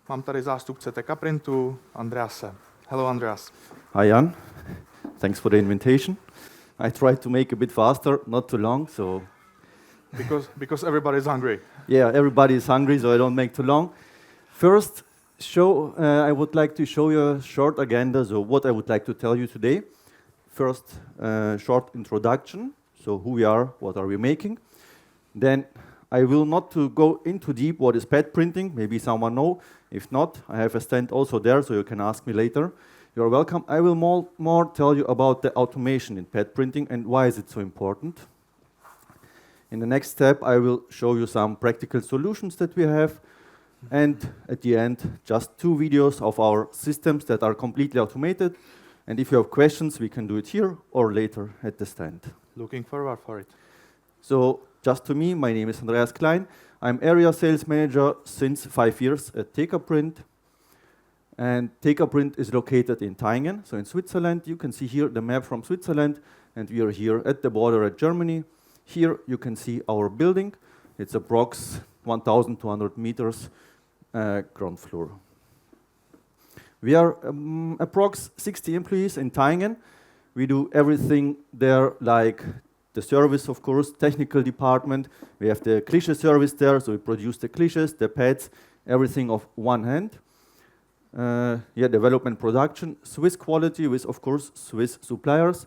Mám tady zástupce TECA Printu, Andrease. Hello, Andreas. Hi, Jan. Thanks for the invitation. I tried to make a bit faster, not too long, so... Because everybody's hungry. Yeah, everybody is hungry, so I don't make too long. First, I would like to show you a short agenda, so what I would like to tell you today. First, short introduction, so who we are, what are we making. Then I will not to go into deep what is pad printing, maybe someone know. If not, I have a stand also there, so you can ask me later. You're welcome. I will more tell you about the automation in pad printing and why is it so important. In the next step, I will show you some practical solutions that we have. And at the end, just 2 videos of our systems that are completely automated. And if you have questions, we can do it here or later at the stand. Looking forward for it. So, just to me, my name is Andreas Klein. I'm area sales manager since 5 years at TECA Print. And TECA Print is located in Thayngen, so in Switzerland. You can see here the map from Switzerland, and we are here at the border at Germany. Here you can see our building. It's approx 1,200 meters ground floor. We are approx 60 employees in Thayngen. We do everything there, like the service, of course, technical department. We have the cliche service there, so we produce the cliches, the pads, everything of one hand. Development production, Swiss quality with, of course, Swiss suppliers.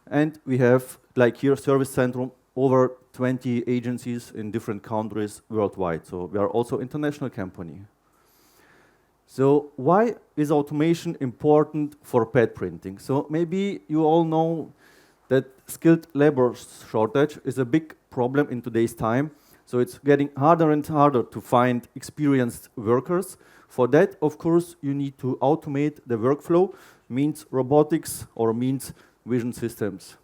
And we have, like here, service center, over 20 agencies in different countries worldwide. So we are also international company. So why is automation important for pad printing? So maybe you all know that skilled labor shortage is a big problem in today's time. So it's getting harder and harder to find experienced workers. For that, of course, you need to automate the workflow, means robotics or means vision systems.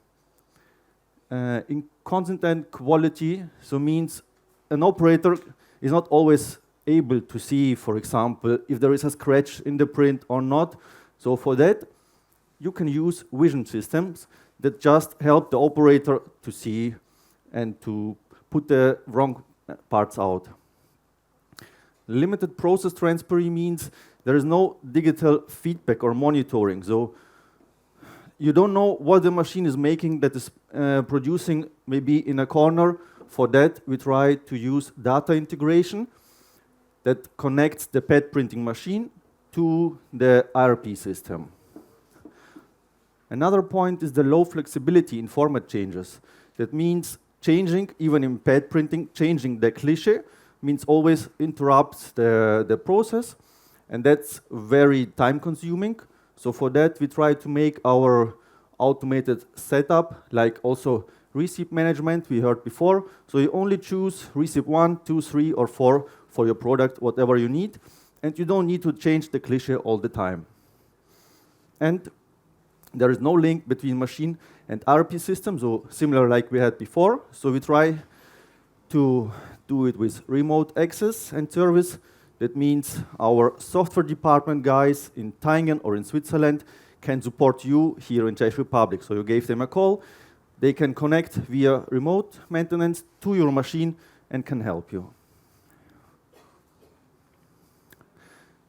In constant quality, so means an operator is not always able to see, for example, if there is a scratch in the print or not. So for that, you can use vision systems that just help the operator to see and to put the wrong parts out. Limited process transparency means there is no digital feedback or monitoring. So you don't know what the machine is making that is producing maybe in a corner. For that, we try to use data integration that connects the pad printing machine to the ERP system. Another point is the low flexibility in format changes. That means changing, even in pad printing, changing the cliche means always interrupts the process, and that's very time consuming. So for that, we try to make our automated setup, like also receipt management we heard before. So you only choose receipt 1, 2, 3, or 4 for your product, whatever you need, and you don't need to change the cliche all the time. And there is no link between machine and ERP system, so similar like we had before. So we try to do it with remote access and service. That means our software department guys in Thayngen or in Switzerland can support you here in Czech Republic. So you gave them a call, they can connect via remote maintenance to your machine and can help you.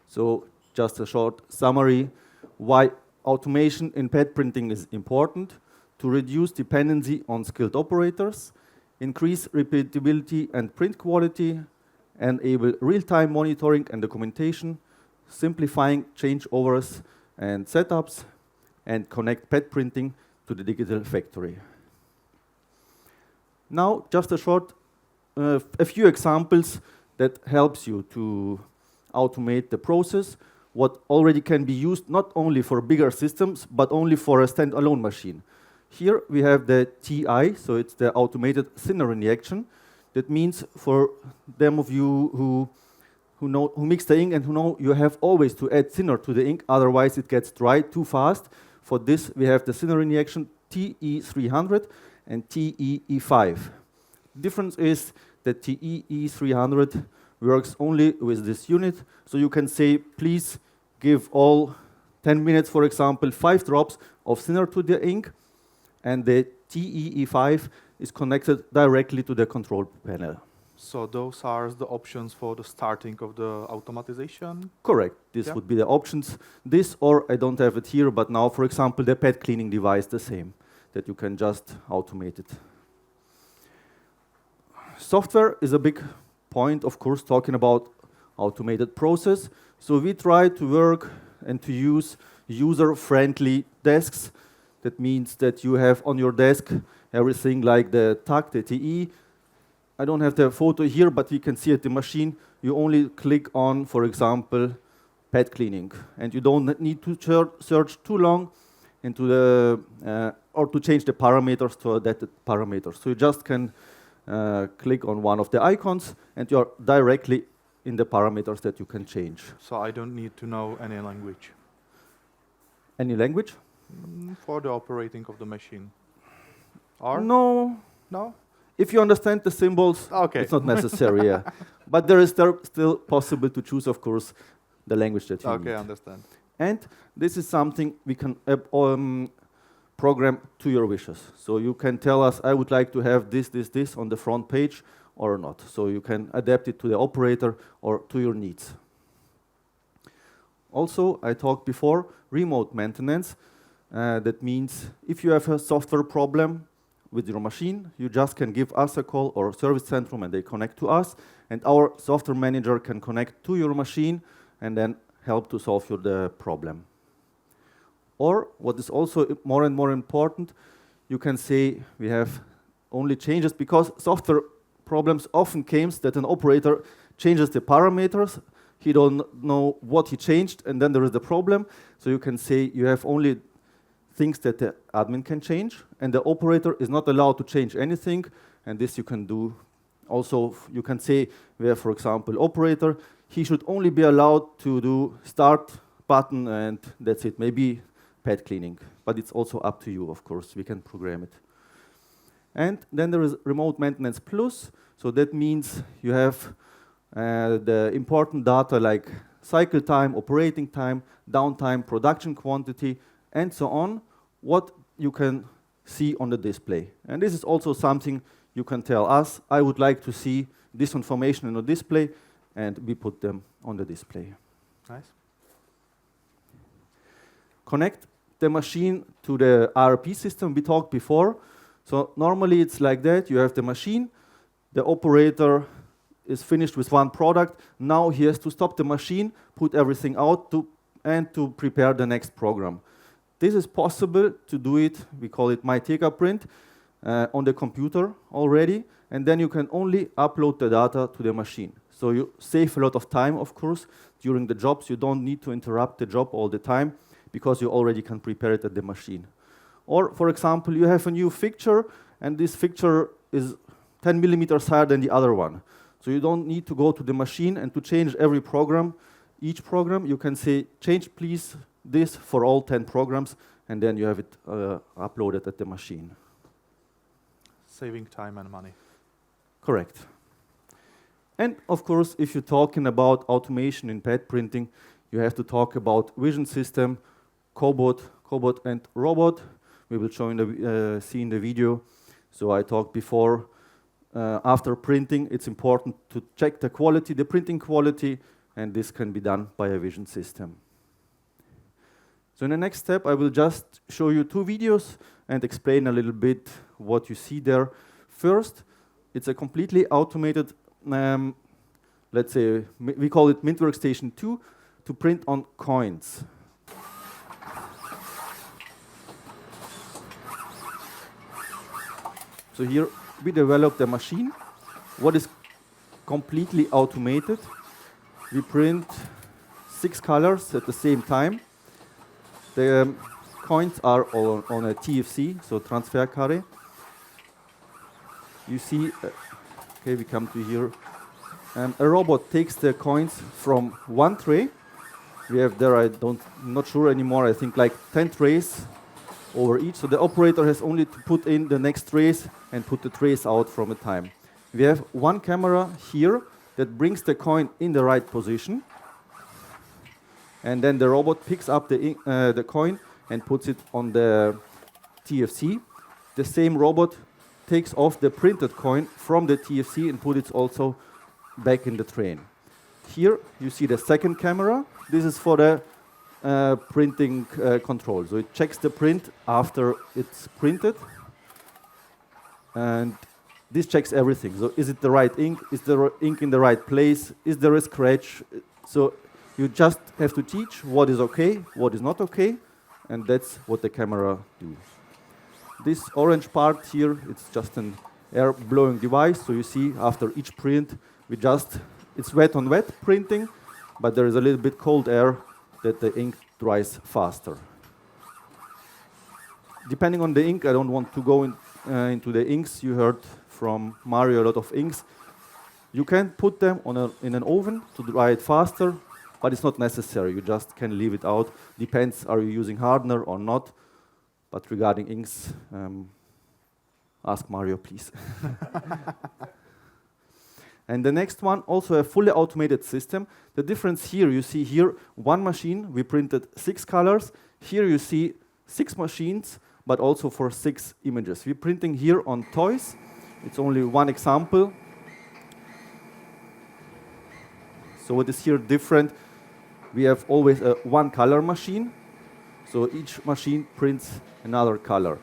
So just a short summary, why automation in pad printing is important: to reduce dependency on skilled operators, increase repeatability and print quality, enable real-time monitoring and documentation, simplifying changeovers and setups, and connect pad printing to the digital factory. Now, just a few examples that helps you to automate the process, what already can be used not only for bigger systems, but only for a standalone machine. Here we have the TI, so it's the automated thinner injection. That means for them of you who mix the ink and who know you have always to add thinner to the ink, otherwise it gets dry too fast. For this we have the thinner injection TE300 and TEE5. Difference is that TEE300 works only with this unit, so you can say, please give all 10 minutes, for example, 5 drops of thinner to the ink, and the TEE5 is connected directly to the control panel. So those are the options for the starting of the automatization? Correct. This would be the options. This, or I don't have it here, but now, for example, the pet cleaning device, the same, that you can just automate it. Software is a big point, of course, talking about automated process. So we try to work and to use user-friendly desks. That means that you have on your desk everything like the TAC, the TE. I don't have the photo here, but we can see at the machine, you only click on, for example, pet cleaning. And you don't need to search too long into the, or to change the parameters to adapted parameters. So you just can click on one of the icons, and you're directly in the parameters that you can change. So I don't need to know any language? Any language? For the operating of the machine. Or? No. No? If you understand the symbols, okay. It's not necessary, yeah. But there is still possible to choose, of course, the language that you need. Okay, I understand. And this is something we can program to your wishes. So you can tell us, I would like to have this on the front page or not. So you can adapt it to the operator or to your needs. Also, I talked before, remote maintenance. That means if you have a software problem with your machine, you just can give us a call or service centrum and they connect to us. And our software manager can connect to your machine and then help to solve the problem. Or what is also more and more important, you can say we have only changes, because software problems often comes that an operator changes the parameters, he don't know what he changed, and then there is the problem. So you can say you have only things that the admin can change, and the operator is not allowed to change anything, and this you can do. Also, you can say we have, for example, operator, he should only be allowed to do start button, and that's it. Maybe pet cleaning, but it's also up to you, of course. We can program it. And then there is remote maintenance plus. So that means you have the important data like cycle time, operating time, downtime, production quantity, and so on, what you can see on the display. And this is also something you can tell us, I would like to see this information on the display, and we put them on the display. Nice. Connect the machine to the ERP system we talked before. So normally it's like that, you have the machine, the operator is finished with one product, now he has to stop the machine, put everything out and to prepare the next program. This is possible to do it, we call it my TECA print, on the computer already, and then you can only upload the data to the machine. So you save a lot of time, of course, during the jobs. You don't need to interrupt the job all the time, because you already can prepare it at the machine. Or, for example, you have a new fixture, and this fixture is 10 millimeters higher than the other one. So you don't need to go to the machine and to change every program. Each program, you can say, change please this for all 10 programs, and then you have it uploaded at the machine. Saving time and money. Correct. And of course, if you're talking about automation in pet printing, you have to talk about vision system, cobot, and robot. We will see in the video. So I talked before, after printing, it's important to check the quality, the printing quality, and this can be done by a vision system. So in the next step, I will just show you 2 videos and explain a little bit what you see there. First, it's a completely automated, let's say, we call it Mint Workstation 2, to print on coins. So here we developed a machine, what is completely automated. We print 6 colors at the same time. The coins are all on a TFC, so transfer carry. You see, okay, we come to here. A robot takes the coins from one tray. We have there, I'm not sure anymore, I think like 10 trays over each. So the operator has only to put in the next trays and put the trays out from a time. We have one camera here that brings the coin in the right position. And then the robot picks up the coin and puts it on the TFC. The same robot takes off the printed coin from the TFC and put it also back in the train. Here you see the second camera. This is for the printing control. So it checks the print after it's printed. And this checks everything. So is it the right ink? Is the ink in the right place? Is there a scratch? So you just have to teach what is okay, what is not okay, and that's what the camera do. This orange part here, it's just an air blowing device. So you see after each print, it's wet on wet printing, but there is a little bit cold air that the ink dries faster. Depending on the ink, I don't want to go into the inks. You heard from Mario a lot of inks. You can put them in an oven to dry it faster, but it's not necessary. You just can leave it out. Depends, are you using hardener or not? But regarding inks, ask Mario, please. And the next one, also a fully automated system. The difference here, you see here, one machine, we printed 6 colors. Here you see 6 machines, but also for 6 images. We're printing here on toys. It's only one example. So what is here different? We have always a one color machine. So each machine prints another color.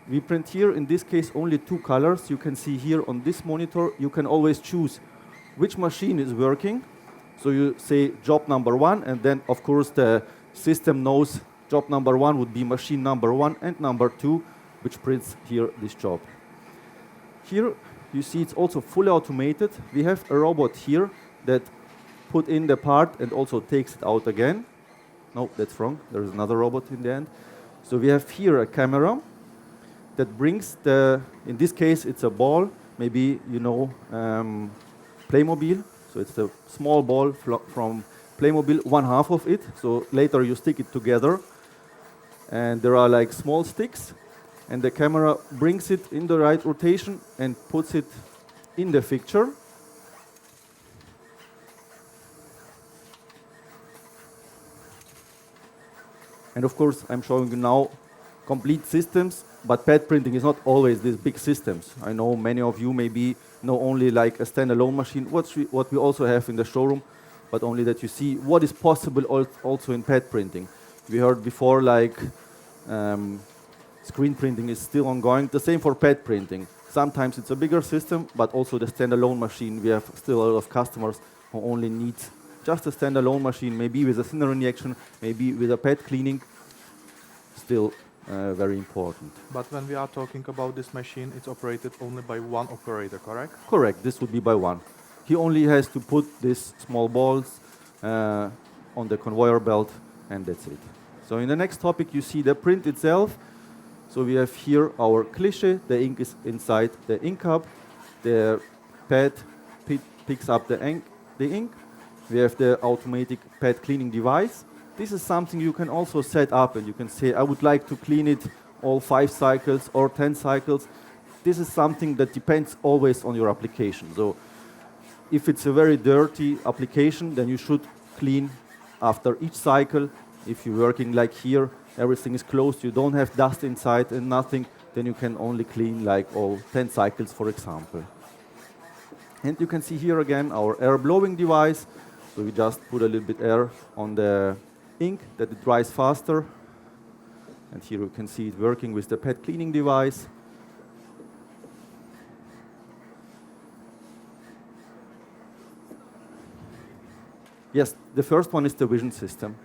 We print here, in this case, only 2 colors. You can see here on this monitor, you can always choose which machine is working. So you say job number 1, and then, of course, the system knows job number 1 would be machine number 1 and number 2, which prints here this job. Here, you see it's also fully automated. We have a robot here that put in the part and also takes it out again. No, that's wrong. There is another robot in the end. So we have here a camera that brings in this case, it's a ball. Maybe you know Playmobil. So it's a small ball from Playmobil, 1/2 of it. So later you stick it together. And there are like small sticks. And the camera brings it in the right rotation and puts it in the fixture. And of course, I'm showing you now complete systems, but pad printing is not always these big systems. I know many of you maybe know only like a standalone machine, what we also have in the showroom, but only that you see what is possible also in pad printing. We heard before like screen printing is still ongoing. The same for pad printing. Sometimes it's a bigger system, but also the standalone machine. We have still a lot of customers who only need just a standalone machine, maybe with a thinner injection, maybe with a pad cleaning. Still very important. But when we are talking about this machine, it's operated only by one operator, correct? Correct, this would be by one. He only has to put these small balls on the conveyor belt, and that's it. So in the next topic, you see the print itself. So we have here our cliché. The ink is inside the ink cup. The pad picks up the ink. We have the automatic pad cleaning device. This is something you can also set up, and you can say, I would like to clean it all 5 cycles or 10 cycles. This is something that depends always on your application. So if it's a very dirty application, then you should clean after each cycle. If you're working like here, everything is closed, you don't have dust inside and nothing, then you can only clean like all 10 cycles, for example. And you can see here again our air blowing device. So we just put a little bit air on the ink that it dries faster. And here you can see it working with the pad cleaning device. Yes, the first one is the vision system.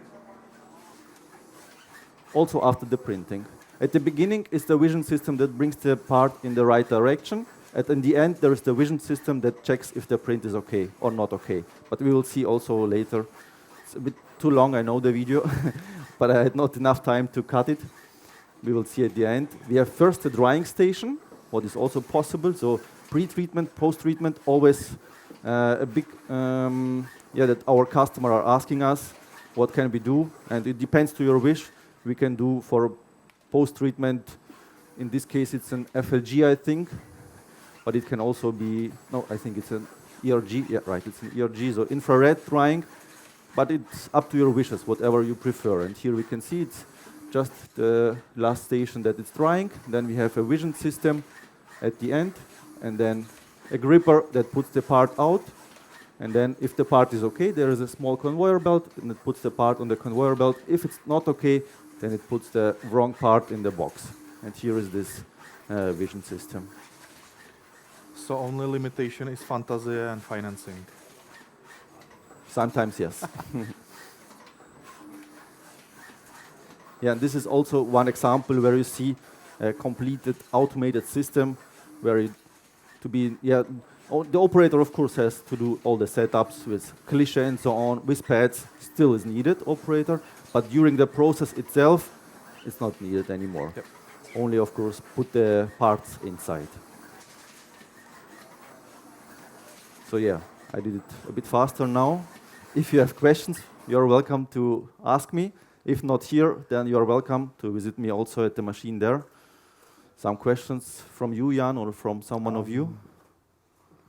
Also after the printing. At the beginning is the vision system that brings the part in the right direction. And in the end, there is the vision system that checks if the print is okay or not okay. But we will see also later. It's a bit too long, I know the video, but I had not enough time to cut it. We will see at the end. We have first the drying station, what is also possible. So pre-treatment, post-treatment, always a big, that our customer are asking us, what can we do? And it depends to your wish. We can do for post-treatment, in this case it's an FLG, I think. But it can also be, no, I think it's an ERG. Yeah, right, it's an ERG, so infrared drying. But it's up to your wishes, whatever you prefer. And here we can see it's just the last station that it's drying. Then we have a vision system at the end, and then a gripper that puts the part out. And then if the part is okay, there is a small conveyor belt, and it puts the part on the conveyor belt. If it's not okay, then it puts the wrong part in the box. And here is this vision system. So only limitation is fantasy and financing. Sometimes, yes. Yeah, and this is also one example where you see a completed automated system where the operator, of course, has to do all the setups with cliche and so on. With pads, still is needed, operator, but during the process itself, it's not needed anymore. Yep. Only, of course, put the parts inside. So yeah, I did it a bit faster now. If you have questions, you're welcome to ask me. If not here, then you're welcome to visit me also at the machine there. Some questions from you, Jan, or from someone of you?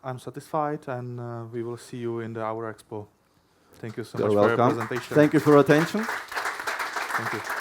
I'm satisfied, and we will see you in the Hour Expo. Thank you so You're much welcome. for your presentation. Thank you for your attention. Thank you.